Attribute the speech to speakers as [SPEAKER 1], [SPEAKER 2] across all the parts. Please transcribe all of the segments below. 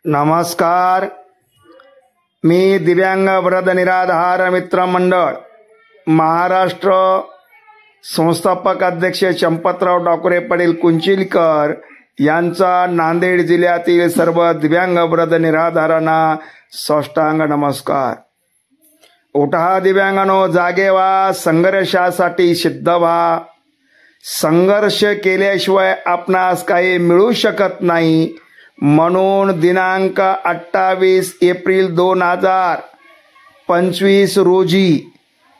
[SPEAKER 1] नमस्कार. मी दिव्यांग वृद्ध निराधार मित्र मंडळ महाराष्ट्र संस्थापक अध्यक्ष चंपतराव डाकुरे पाटील कुंचिलकर यांचा नांदेड जिल्ह्यातील सर्व दिव्यांग वृद्ध निराधारांना साष्टांग नमस्कार. उठा दिव्यांगांनो, जागे व्हा, संघर्षासाठी सिद्ध व्हा. संघर्ष केल्याशिवाय आपणास काही मिळू शकत नाही. म्हणून दिनांक 28 एप्रिल 2025 रोजी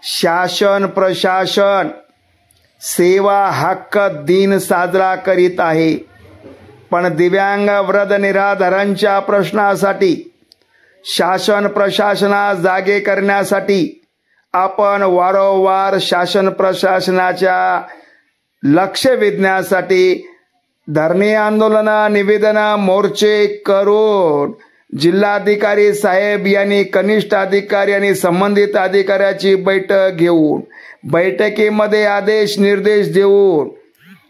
[SPEAKER 1] शासन प्रशासन सेवा हक्क दिन साजरा करीत आहे. पण दिव्यांग वृद्ध निराधारांच्या प्रश्नासाठी शासन प्रशासनास जागे करण्यासाठी आपण वारंवार शासन प्रशासनाच्या लक्ष वेधण्यासाठी धरणे आंदोलन निवेदन मोर्चे करून जिल्हाधिकारी साहेब यांनी कनिष्ठ अधिकारी आणि संबंधित अधिकाऱ्याची बैठक घेऊन बैठकीमध्ये आदेश निर्देश देऊन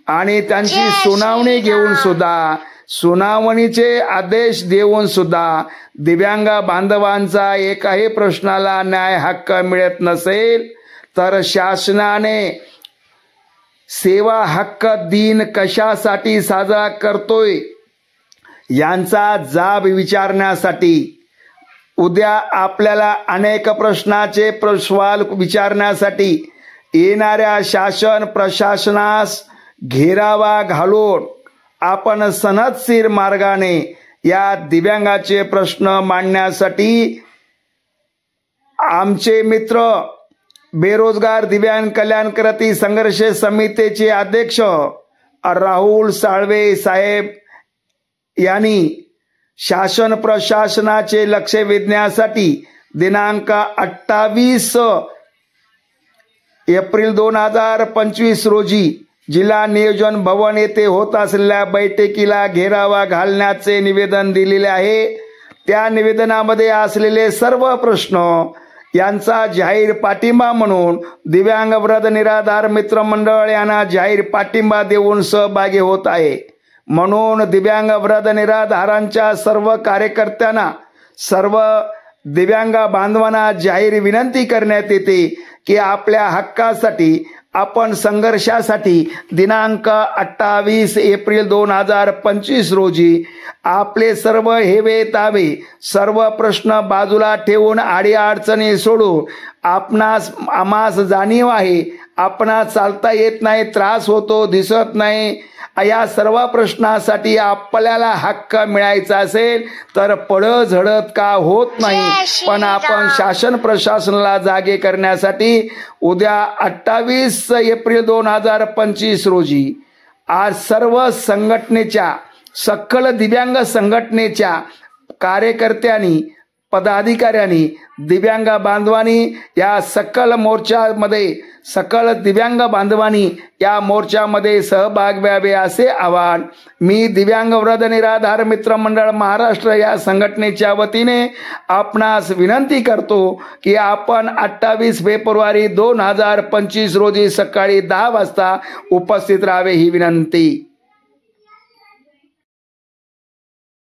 [SPEAKER 1] आणि त्यांची सुनावणी घेऊन सुद्धा सुनावणीचे आदेश देऊन सुद्धा दिव्यांग बांधवांचा एकाही प्रश्नाला न्याय हक्क मिळत नसेल तर शासनाने सेवा हक्क दिन कशासाठी साजरा करतोय यांचा जाब विचारण्यासाठी उद्या आपल्याला अनेक प्रश्नाचे सवाल विचारण्यासाठी येणाऱ्या शासन प्रशासनास घेरावा घालून आपण सनदशीर मार्गाने या दिव्यांगाचे प्रश्न मांडण्यासाठी आमचे मित्र बेरोजगार दिव्यांग कल्याण कृती संघर्ष समितीचे अध्यक्ष राहुल साळवे साहेब यांनी शासन प्रशासनाचे लक्ष वेधण्यासाठी दिनांक 28 एप्रिल 2025 रोजी जिल्हा नियोजन भवन येथे होत असलेल्या बैठकीला घेरावा घालण्याचे निवेदन दिलेले आहे. त्या निवेदनामध्ये असलेले सर्व प्रश्न यांचा जाहीर पाठिंबा म्हणून दिव्यांग वृद्ध निराधार मित्र मंडळ यांना जाहीर पाठिंबा देऊन सहभागी होत आहे. म्हणून दिव्यांग वृद्ध निराधारांच्या सर्व कार्यकर्त्यांना सर्व दिव्यांग बांधवांना जाहीर विनंती करण्यात येते की आपल्या हक्कासाठी आपण संघर्षासाठी दिनांक 28 एप्रिल 2025 रोजी आपले सर्व हेवे तावे सर्व प्रश्न बाजूला ठेवून अडीअडचणी सोडून आम्हास जाणीव आहे आपणास चालता येत नाही, त्रास होतो, दिसत नाही, या सर्व प्रश्नासाठी आपल्याला हक्क मिळायचा असेल तर पडझडत का होत नाही. पण आपण शासन प्रशासनाला जागे करण्यासाठी उद्या 28 एप्रिल 2025 रोजी आज सर्व संघटनेच्या सकल दिव्यांग संघटनेच्या कार्यकर्त्यांनी पदाधिकाऱ्यांनी दिव्यांग बांधवांनी या सकल मोर्चामध्ये सकल दिव्यांग बांधवांनी या मोर्चामध्ये सहभाग व्हावे असे आवाहन मी दिव्यांग वृद्ध निराधार मित्र मंडळ महाराष्ट्र या संघटनेच्या वतीने आपणास विनंती करतो की आपण 28 फेब्रुवारी 2025 रोजी सकाळी 10 वाजता उपस्थित राहावे ही विनंती.